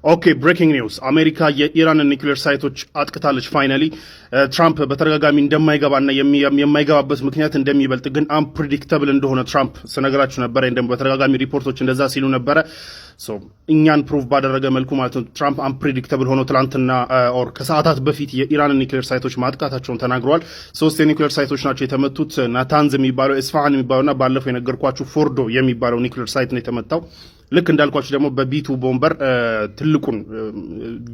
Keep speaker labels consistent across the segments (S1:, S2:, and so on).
S1: ኦኬ ብሬኪንግ ኒውስ አሜሪካ የኢራን ኒውክሌር ሳይቶች አጥቅታለች። ፋይናሊ ትራምፕ በተደጋጋሚ እንደማይገባና የማይገባበት ምክንያት እንደሚበልጥ ግን አንፕሬዲክተብል እንደሆነ ትራምፕ ስነግራችሁ ነበር። እንደም በተደጋጋሚ ሪፖርቶች እንደዛ ሲሉ ነበረ። ሶ እኛን ፕሩቭ ባደረገ መልኩ ማለት ነው ትራምፕ አንፕሬዲክተብል ሆኖ ትላንትና ኦር ከሰዓታት በፊት የኢራን ኒውክሌር ሳይቶች ማጥቃታቸውን ተናግረዋል። 3 የኒውክሌር ሳይቶች ናቸው የተመቱት። ናታንዝ የሚባለው ኢስፋሃን የሚባለውና ባለፈው የነገርኳችሁ ፎርዶ የሚባለው ኒውክሌር ሳይት ነው የተመታው። ልክ እንዳልኳችሁ ደግሞ በቢቱ ቦምበር ትልቁን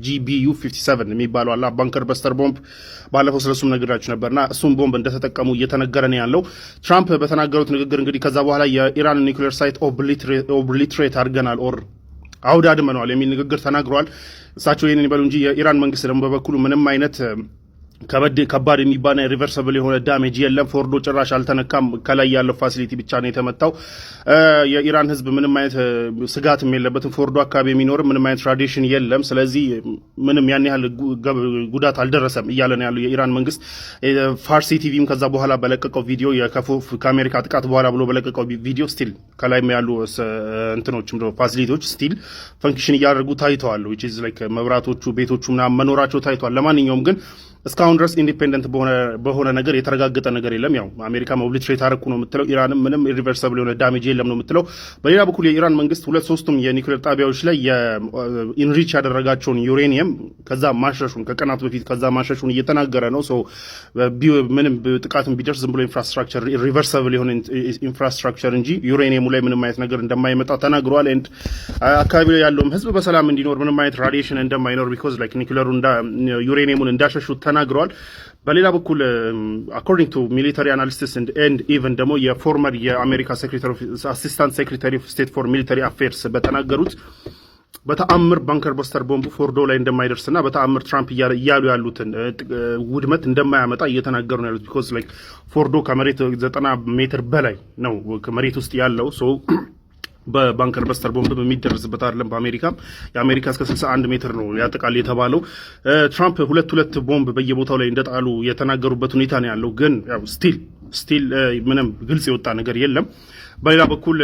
S1: GBU 57 የሚባለው አላ ባንከር በስተር ቦምብ ባለፈው ስለሱም ነግራችሁ ነበርና እሱም ቦምብ እንደተጠቀሙ እየተነገረ ነው ያለው። ትራምፕ በተናገሩት ንግግር እንግዲህ ከዛ በኋላ የኢራን ኒውክሌር ሳይት ኦብሊትሬት አድርገናል ኦር አውዳድመናል የሚል ንግግር ተናግረዋል። እሳቸው ይሄንን ይበሉ እንጂ የኢራን መንግስት ደግሞ በበኩሉ ምንም አይነት ከባድ የሚባል ሪቨርሰብል የሆነ ዳሜጅ የለም። ፎርዶ ጭራሽ አልተነካም። ከላይ ያለው ፋሲሊቲ ብቻ ነው የተመታው። የኢራን ህዝብ ምንም አይነት ስጋትም የለበትም። ፎርዶ አካባቢ የሚኖር ምንም አይነት ራዲዬሽን የለም። ስለዚህ ምንም ያን ያህል ጉዳት አልደረሰም እያለ ነው ያለው የኢራን መንግስት። ፋርሲ ቲቪም ከዛ በኋላ በለቀቀው ቪዲዮ ከአሜሪካ ጥቃት በኋላ ብሎ በለቀቀው ቪዲዮ ስቲል ከላይም ያሉ እንትኖችም ፋሲሊቲዎች ስቲል ፈንክሽን እያደረጉ ታይተዋል። which is like መብራቶቹ ቤቶቹ ምናምን መኖራቸው ታይተዋል። ለማንኛውም ግን እስካሁን ድረስ ኢንዲፔንደንት በሆነ ነገር የተረጋገጠ ነገር የለም። ያው አሜሪካ ኦብሊትሬት አደረኩ ነው የምትለው፣ ኢራንም ምንም ኢሪቨርሰብል የሆነ ዳሜጅ የለም ነው የምትለው። በሌላ በኩል የኢራን መንግስት 2-3 የኒውክሌር ጣቢያዎች ላይ ኢንሪች ያደረጋቸውን ዩሬኒየም ከቀናት በፊት ከዛ ማሸሹን እየተናገረ ነው። ሶ ምንም ጥቃትን ቢደርስ ዝም ብሎ ኢንፍራስትራክቸር ሪቨርሰብል የሆነ ኢንፍራስትራክቸር እንጂ ዩሬኒየሙ ላይ ምንም አይነት ነገር እንደማይመጣ ተናግሯል። ኤንድ አካባቢ ላይ ያለውም ህዝብ በሰላም እንዲኖር ምንም አይነት ራዲዬሽን እንደማይኖር ቢኮዝ ላይክ ኒውክሌሩ ዩሬኒየሙን እንዳሸሹት ተናግረዋል። በሌላ በኩል አኮርዲንግ ቱ ሚሊታሪ አናሊሲስ ኤንድ ኢቨን ደግሞ የፎርመር የአሜሪካ አሲስታንት ሴክሬታሪ ኦፍ ስቴት ፎር ሚሊታሪ አፌርስ በተናገሩት በተአምር ባንከር በስተር ቦምቡ ፎርዶ ላይ እንደማይደርስና በተአምር ትራምፕ እያሉ ያሉትን ውድመት እንደማያመጣ እየተናገሩ ነው ያሉት። ቢኮዝ ላይክ ፎርዶ ከመሬት 90 ሜትር በላይ ነው ከመሬት ውስጥ ያለው። ሶ በባንከር በስተር ቦምብ የሚደርስበት አይደለም። የአሜሪካ እስከ 61 ሜትር ነው ያጠቃል የተባለው። ትራምፕ ሁለት ቦምብ በየቦታው ላይ እንደጣሉ የተናገሩበት ሁኔታ ነው ያለው። ግን ያው ስቲል ምንም ግልጽ የወጣ ነገር የለም። በሌላ በኩል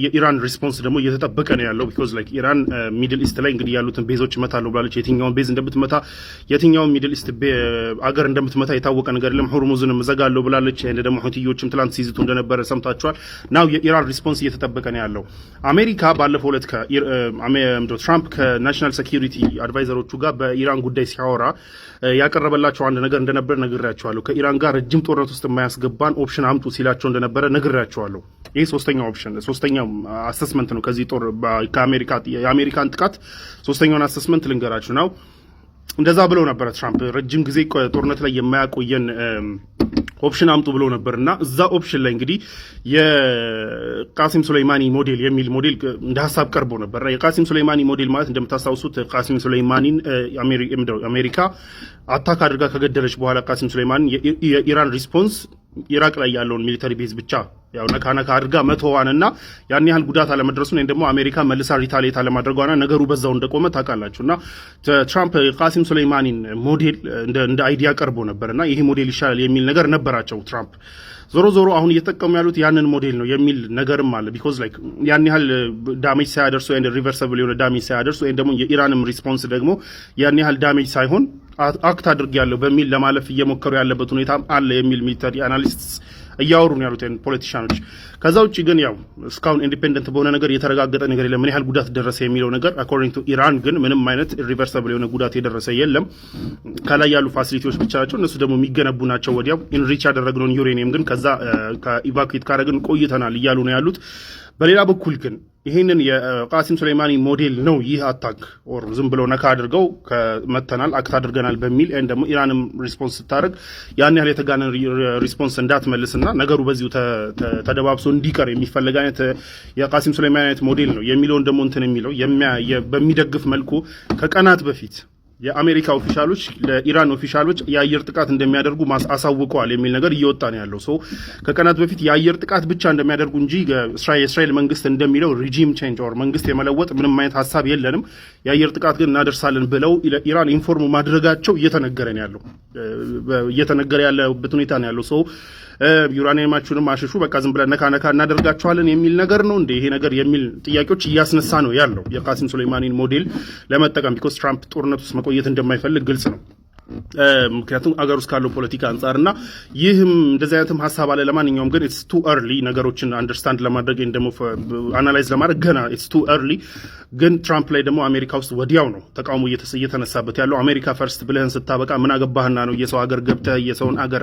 S1: የኢራን ሪስፖንስ ደግሞ እየተጠበቀ ነው ያለው። ቢኮዝ ላይክ ኢራን ሚድል ኢስት ላይ እንግዲህ ያሉትን ቤዞች እመታለሁ ብላለች። የትኛውን ቤዝ እንደምትመታ የትኛውን ሚድል ኢስት አገር እንደምትመታ የታወቀ ነገር የለም። ሆርሙዝንም እዘጋለሁ ብላለች። እንደ ደግሞ ሁቲዮችም ትላንት ሲይዙት እንደነበረ ሰምታችኋል። ናው የኢራን ሪስፖንስ እየተጠበቀ ነው ያለው። አሜሪካ ባለፈው ዕለት ትራምፕ ከናሽናል ሴኩሪቲ አድቫይዘሮቹ ጋር በኢራን ጉዳይ ሲያወራ ያቀረበላቸው አንድ ነገር እንደነበረ ነግሬያቸዋለሁ። ከኢራን ጋር ረጅም ጦርነት ውስጥ የማያስገባን ኦፕሽን አምጡ ሲላቸው እንደነበረ ነግሬያቸዋለሁ። ይህ ሶስተኛው አሰስመንት ነው። ከዚህ ጦር የአሜሪካን ጥቃት ሶስተኛውን አሰስመንት ልንገራችሁ ነው። እንደዛ ብለው ነበረ ትራምፕ ረጅም ጊዜ ጦርነት ላይ የማያቆየን ኦፕሽን አምጡ ብለው ነበርና እዛ ኦፕሽን ላይ እንግዲህ የቃሲም ሱሌይማኒ ሞዴል የሚል ሞዴል እንደ ሀሳብ ቀርቦ ነበር። የቃሲም ሱሌይማኒ ሞዴል ማለት እንደምታስታውሱት ቃሲም ሱሌይማኒን አሜሪካ አታክ አድርጋ ከገደለች በኋላ ቃሲም ሱሌይማኒን የኢራን ሪስፖንስ ኢራቅ ላይ ያለውን ሚሊታሪ ቤዝ ብቻ ያው ነካ አድርጋ መተዋንና ያን ያህል ጉዳት አለመድረሱን ወይም ደግሞ አሜሪካ መልሳ ሪታሊየት አለማድረጓና ነገሩ በዛው እንደቆመ ታውቃላችሁና ትራምፕ ቃሲም ሱሌይማኒን ሞዴል እንደ አይዲያ ቀርቦ ነበርና ይሄ ሞዴል ይሻላል የሚል ነገር ነበራቸው ትራምፕ። ዞሮ አሁን እየተጠቀሙ ያሉት ያንን ሞዴል ነው የሚል ነገርም አለ። ቢኮዝ ላይክ ያን ያህል ዳሜጅ ሳያደርሱ ኤንድ ሪቨርሰብል የሆነ ዳሜጅ ሳያደርሱ ወይም ደግሞ የኢራንም ሪስፖንስ ደግሞ ያን ያህል ዳሜጅ ሳይሆን አክት አድርጌያለሁ በሚል ለማለፍ እየሞከሩ ያለበት ሁኔታ አለ የሚል ሚሊታሪ አናሊስትስ እያወሩ ነው ያሉት ፖለቲሻኖች። ከዛ ውጭ ግን ያው እስካሁን ኢንዲፔንደንት በሆነ ነገር የተረጋገጠ ነገር የለም ምን ያህል ጉዳት ደረሰ የሚለው ነገር። አኮርዲንግ ቱ ኢራን ግን ምንም አይነት ሪቨርሰብል የሆነ ጉዳት የደረሰ የለም። ከላይ ያሉ ፋሲሊቲዎች ብቻ ናቸው፣ እነሱ ደግሞ የሚገነቡ ናቸው። ወዲያው ኢንሪች ያደረግነውን ዩሬኒየም ግን ከዛ ከኢቫኩዌት ካደረግን ቆይተናል እያሉ ነው ያሉት። በሌላ በኩል ግን ይሄንን የቃሲም ሱሌይማኒ ሞዴል ነው ይህ አታክ ኦር ዝም ብለው ነካ አድርገው ከመተናል አክት አድርገናል በሚል ኤንድ ደግሞ ኢራንም ሪስፖንስ ስታደርግ ያን ያህል የተጋነን ሪስፖንስ እንዳትመልስና ነገሩ በዚሁ ተደባብሶ እንዲቀር የሚፈልግ አይነት የቃሲም ሱሌይማኒ አይነት ሞዴል ነው የሚለውን ደግሞ እንትን የሚለው በሚደግፍ መልኩ ከቀናት በፊት የአሜሪካ ኦፊሻሎች ለኢራን ኦፊሻሎች የአየር ጥቃት እንደሚያደርጉ አሳውቀዋል የሚል ነገር እየወጣ ነው ያለው። ሶ ከቀናት በፊት የአየር ጥቃት ብቻ እንደሚያደርጉ እንጂ የእስራኤል መንግስት እንደሚለው ሪጂም ቼንጅ ኦር መንግስት የመለወጥ ምንም አይነት ሀሳብ የለንም፣ የአየር ጥቃት ግን እናደርሳለን ብለው ኢራን ኢንፎርም ማድረጋቸው እየተነገረ ያለበት ሁኔታ ነው ያለው። ሶ ዩራኒየማችሁንም አሽሹ በቃ ዝም ብለን ነካ ነካ እናደርጋቸዋለን የሚል ነገር ነው እንዴ ይሄ ነገር የሚል ጥያቄዎች እያስነሳ ነው ያለው የቃሲም ሱሌማኒን ሞዴል ለመጠቀም ቢኮዝ ትራምፕ ጦርነት ውስጥ መቆየት እንደማይፈልግ ግልጽ ነው። ምክንያቱም አገር ውስጥ ካለው ፖለቲካ አንፃርና ይህም እንደዚህ አይነትም ሐሳብ አለ። ለማንኛውም ግን ኢትስ ቱ early ነገሮችን አንደርስታንድ ለማድረግ እንደሞ አናላይዝ ለማድረግ ገና ኢትስ ቱ early። ግን ትራምፕ ላይ ደግሞ አሜሪካ ውስጥ ወዲያው ነው ተቃውሞ እየተነሳበት ያለው። አሜሪካ ፈርስት ብለህን ስታበቃ ምን አገባህና ነው የሰው ሀገር ገብተህ የሰውን ሀገር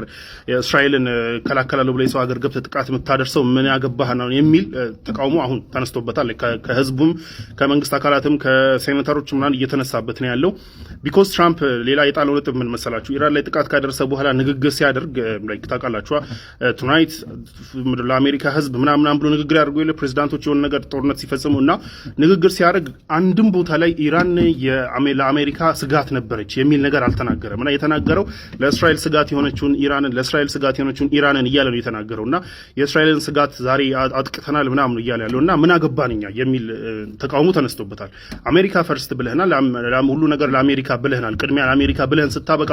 S1: እስራኤልን ከላከላለሁ ብለህ የሰው ሀገር ገብተህ ጥቃት የምታደርሰው ምን አገባህና ነው የሚል ተቃውሞ አሁን ተነስቶበታል። ከህዝቡም ከመንግስት አካላትም ከሴኔተሮች ምናምን እየተነሳበት ነው ያለው። ቢኮዝ ትራምፕ ሌላ የጣለው ነጥብ ምን መሰላችሁ? ኢራን ላይ ጥቃት ካደረሰ በኋላ ንግግር ሲያደርግ ላይክ ታውቃላችሁ ቱናይት ለአሜሪካ ህዝብ ምናምን ብሎ ንግግር ያደርጉ የለ ፕሬዝዳንቶች የሆነ ነገር ጦርነት ሲፈጽሙና ንግግር ሲያደርግ አንድም ቦታ ላይ ኢራን ለአሜሪካ ስጋት ነበረች የሚል ነገር አልተናገረም። እና የተናገረው ለእስራኤል ስጋት የሆነችውን ኢራንን እያለ ነው የተናገረውና የእስራኤልን ስጋት ዛሬ አጥቅተናል ምናምን እያለ ያለውና ምን አገባንኛ የሚል ተቃውሞ ተነስቶበታል። አሜሪካ ፈርስት ብለህናል፣ ሁሉ ነገር ለአሜሪካ ብለህናል፣ ቅድሚያ ለአሜሪካ ብለህን ስታበቃ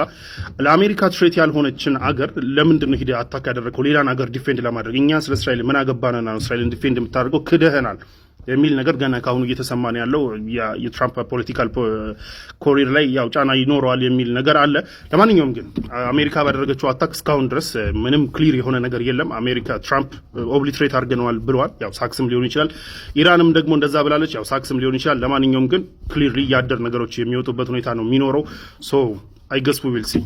S1: ለአሜሪካ ትሬት ያልሆነችን አገር ለምንድን ነው ሄደህ አታክ ያደረገው ሌላን አገር ዲፌንድ ለማድረግ? እኛ ስለ እስራኤል ምን አገባንና ነው እስራኤልን ዲፌንድ የምታደርገው? ክደህናል የሚል ነገር ገና ካሁኑ እየተሰማ ነው ያለው። የትራምፕ ፖለቲካል ኮሪር ላይ ያው ጫና ይኖረዋል የሚል ነገር አለ። ለማንኛውም ግን አሜሪካ ባደረገችው አታክ እስካሁን ድረስ ምንም ክሊር የሆነ ነገር የለም። አሜሪካ ትራምፕ ኦብሊትሬት አድርገነዋል ብለዋል። ያው ሳክስም ሊሆን ይችላል። ኢራንም ደግሞ እንደዛ ብላለች። ያው ሳክስም ሊሆን ይችላል። ለማንኛውም ግን ክሊርሊ ያደር ነገሮች የሚወጡበት ሁኔታ ነው የሚኖረው። ሶ I guess we will see.